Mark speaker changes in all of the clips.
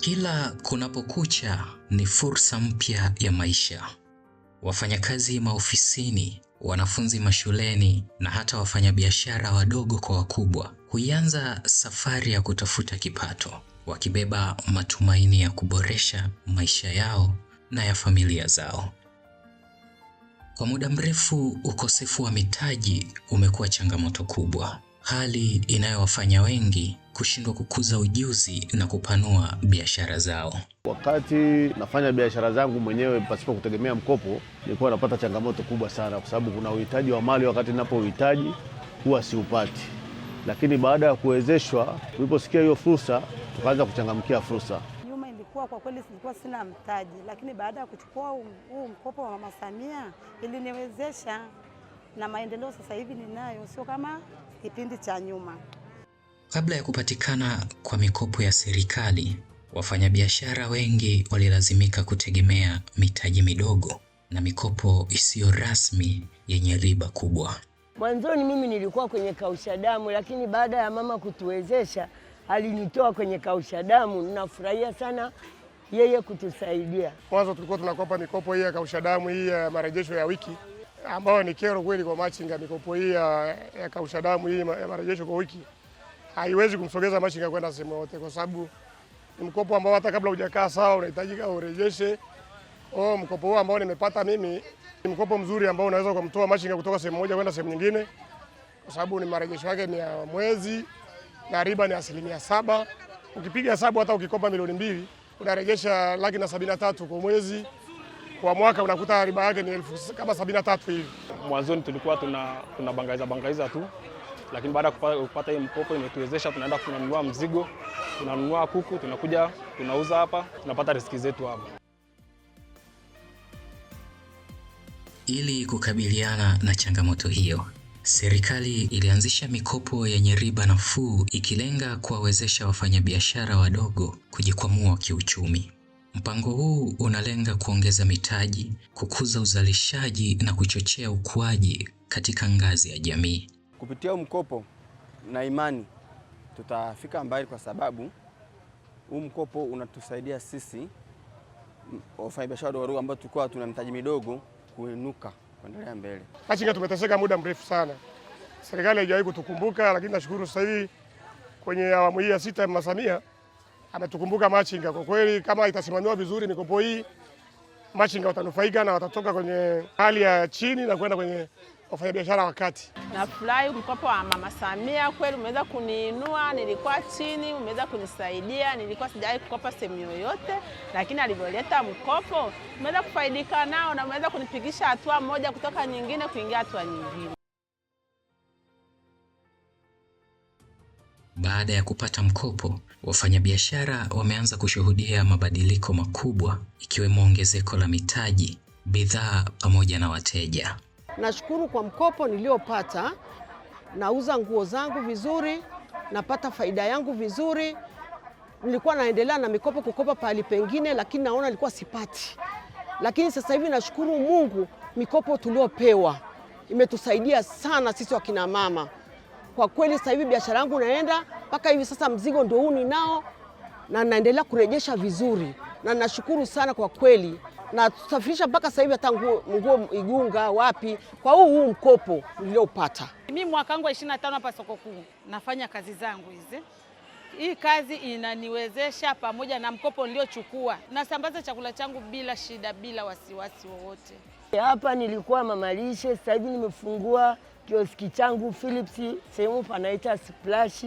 Speaker 1: Kila kunapokucha ni fursa mpya ya maisha. Wafanyakazi maofisini, wanafunzi mashuleni na hata wafanyabiashara wadogo kwa wakubwa huanza safari ya kutafuta kipato, wakibeba matumaini ya kuboresha maisha yao na ya familia zao. Kwa muda mrefu, ukosefu wa mitaji umekuwa changamoto kubwa, hali inayowafanya wengi kushindwa kukuza ujuzi na kupanua biashara zao.
Speaker 2: Wakati nafanya biashara zangu mwenyewe pasipo kutegemea mkopo, nilikuwa napata changamoto kubwa sana kwa sababu kuna uhitaji wa mali wakati ninapohitaji huwa siupati. Lakini baada ya kuwezeshwa, tuliposikia hiyo fursa, tukaanza kuchangamkia fursa.
Speaker 3: Nyuma ilikuwa kwa kweli silikuwa sina mtaji, lakini baada ya kuchukua huu mkopo wa Mama Samia iliniwezesha na maendeleo sasa hivi ninayo, sio kama kipindi cha nyuma.
Speaker 1: Kabla ya kupatikana kwa mikopo ya serikali, wafanyabiashara wengi walilazimika kutegemea mitaji midogo na mikopo isiyo rasmi yenye riba kubwa.
Speaker 4: Mwanzoni mimi nilikuwa kwenye kausha damu, lakini baada ya mama kutuwezesha alinitoa kwenye kausha damu. Ninafurahia sana yeye kutusaidia.
Speaker 5: Mwanzo tulikuwa tunakopa mikopo hii ya kausha damu, hii ya marejesho ya wiki, ambayo ni kero kweli kwa machinga. Mikopo hii ya kausha damu, hii ya marejesho kwa wiki haiwezi kumsogeza machinga kwenda sehemu yote, kwa sababu ni mkopo ambao hata kabla hujakaa sawa unahitajika urejeshe. Mkopo huu ambao nimepata mimi ni mkopo mzuri ambao unaweza kumtoa machinga kutoka sehemu moja kwenda sehemu nyingine, kwa sababu ni marejesho yake ni ya mwezi na riba ni 7%. Ukipiga hesabu hata ukikopa milioni 2 unarejesha 173 kwa mwezi, kwa mwaka unakuta riba yake ni kama 73 hivi.
Speaker 6: Mwanzoni tulikuwa tunabangaiza tu, lakini baada ya kupata hii mkopo imetuwezesha tunaenda kununua mzigo, tunanunua kuku, tunakuja tunauza hapa, tunapata riziki zetu hapa.
Speaker 1: Ili kukabiliana na changamoto hiyo, serikali ilianzisha mikopo yenye riba nafuu ikilenga kuwawezesha wafanyabiashara wadogo kujikwamua kiuchumi. Mpango huu unalenga kuongeza mitaji, kukuza uzalishaji na kuchochea ukuaji katika ngazi ya jamii.
Speaker 7: Kupitia mkopo na imani tutafika mbali, kwa sababu huu mkopo unatusaidia sisi wafanyabiashara wadogo ambao tulikuwa tuna mtaji midogo kuinuka kuendelea mbele.
Speaker 5: Machinga tumeteseka muda mrefu sana. Serikali haijawahi kutukumbuka, lakini nashukuru sasa hivi kwenye awamu hii ya 6 ya Mama Samia ametukumbuka machinga. Kwa kweli kama itasimamiwa vizuri mikopo hii, machinga watanufaika na watatoka kwenye hali ya chini na kwenda kwenye wafanyabiashara wa kati.
Speaker 8: Nafurahi mkopo wa Mama Samia, kweli umeweza kuniinua, nilikuwa chini, umeweza kunisaidia, nilikuwa sijawahi kukopa sehemu yoyote, lakini alivyoleta mkopo umeweza kufaidika nao na umeweza kunipigisha hatua moja kutoka nyingine kuingia hatua nyingine.
Speaker 1: Baada ya kupata mkopo, wafanyabiashara wameanza kushuhudia mabadiliko makubwa, ikiwemo ongezeko la mitaji, bidhaa pamoja na wateja.
Speaker 9: Nashukuru kwa mkopo niliopata, nauza nguo zangu vizuri, napata faida yangu vizuri. Nilikuwa naendelea na mikopo kukopa pahali pengine, lakini naona nilikuwa sipati. Lakini sasa hivi nashukuru Mungu, mikopo tuliopewa imetusaidia sana sisi wakina mama. Kwa kweli sasa hivi biashara yangu naenda mpaka hivi sasa, mzigo ndio huu ninao na naendelea kurejesha vizuri, na nashukuru sana kwa kweli. Na tusafirisha mpaka sasa hivi hata nguo Igunga wapi kwa huu mkopo niliopata.
Speaker 10: Mimi mwaka wangu 25 hapa soko kuu nafanya kazi zangu hizi. Hii kazi inaniwezesha, pamoja na mkopo niliochukua, nasambaza chakula changu bila shida, bila wasiwasi wowote.
Speaker 4: Hapa nilikuwa mama lishe, sasa hivi nimefungua kioski changu Philips, sehemu panaita Splash.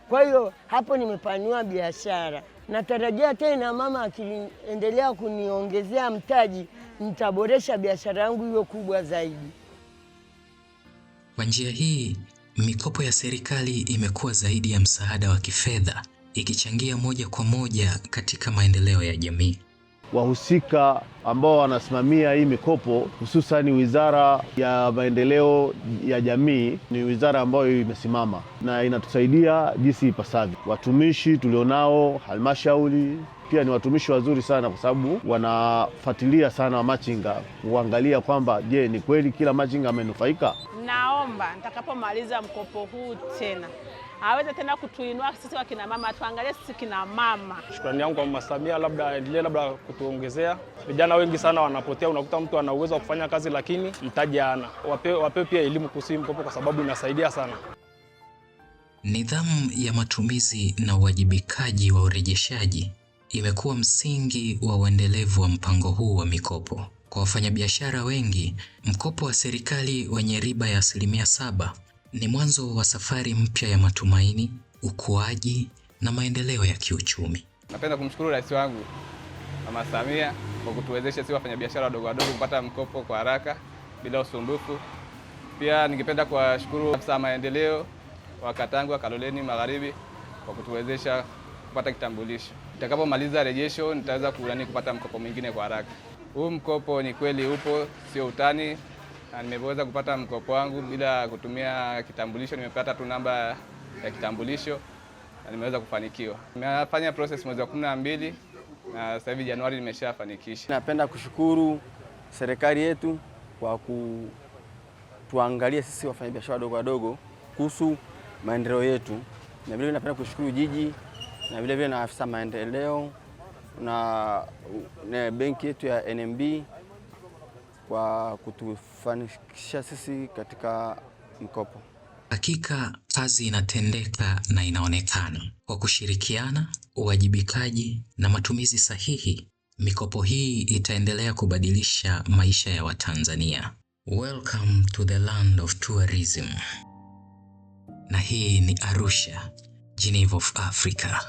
Speaker 4: Kwa hiyo hapo nimepanua biashara. Natarajia tena mama akiendelea kuniongezea mtaji, nitaboresha biashara yangu hiyo kubwa zaidi.
Speaker 1: Kwa njia hii, mikopo ya serikali imekuwa zaidi ya msaada wa kifedha, ikichangia moja kwa moja katika maendeleo ya jamii.
Speaker 2: Wahusika ambao wanasimamia hii mikopo, hususan Wizara ya Maendeleo ya Jamii, ni wizara ambayo imesimama na inatusaidia jinsi ipasavyo. Watumishi tulionao halmashauri pia ni watumishi wazuri sana, kwa sababu wanafuatilia sana machinga kuangalia kwamba je, ni kweli kila machinga amenufaika.
Speaker 8: naomba nitakapomaliza mkopo huu tena aweze tena kutuinua sisi wakina mama, tuangalie sisi kina mama.
Speaker 6: Shukrani yangu kwa Mama Samia, labda endelee labda kutuongezea. Vijana wengi sana wanapotea, unakuta mtu ana uwezo wa kufanya kazi lakini mtaji hana. Wape pia elimu kuhusu mkopo kwa sababu inasaidia sana.
Speaker 1: Nidhamu ya matumizi na uwajibikaji wa urejeshaji imekuwa msingi wa uendelevu wa mpango huu wa mikopo. Kwa wafanyabiashara wengi, mkopo wa serikali wenye riba ya 7% ni mwanzo wa safari mpya ya matumaini, ukuaji na maendeleo ya kiuchumi.
Speaker 11: Napenda kumshukuru rais wangu Mama Samia kwa kutuwezesha sisi wafanyabiashara wadogo kupata mkopo kwa haraka bila usumbufu. Pia ningependa kuwashukuru afisa maendeleo wa Katangwa Kaloleni Magharibi kwa kutuwezesha kupata kitambulisho. Nitakapomaliza rejesho nitaweza kupata mkopo mwingine kwa haraka. Huu mkopo ni kweli upo, sio utani. Na nimeweza kupata mkopo wangu bila kutumia kitambulisho, nimepata tu namba ya kitambulisho na nimeweza kufanikiwa. Nimefanya process mwezi wa 12 na sasa hivi Januari nimeshafanikisha.
Speaker 7: Napenda kushukuru serikali yetu kwa kutuangalia sisi wafanyabiashara wadogo kuhusu maendeleo yetu. Na vile napenda kushukuru jiji na vile na afisa maendeleo na benki yetu ya NMB kwa kutufanikisha sisi katika mkopo.
Speaker 1: Hakika kazi inatendeka na inaonekana. Kwa kushirikiana, uwajibikaji na matumizi sahihi, mikopo hii itaendelea kubadilisha maisha ya Watanzania. Welcome to the land of tourism. Na hii ni Arusha, Geneva of Africa.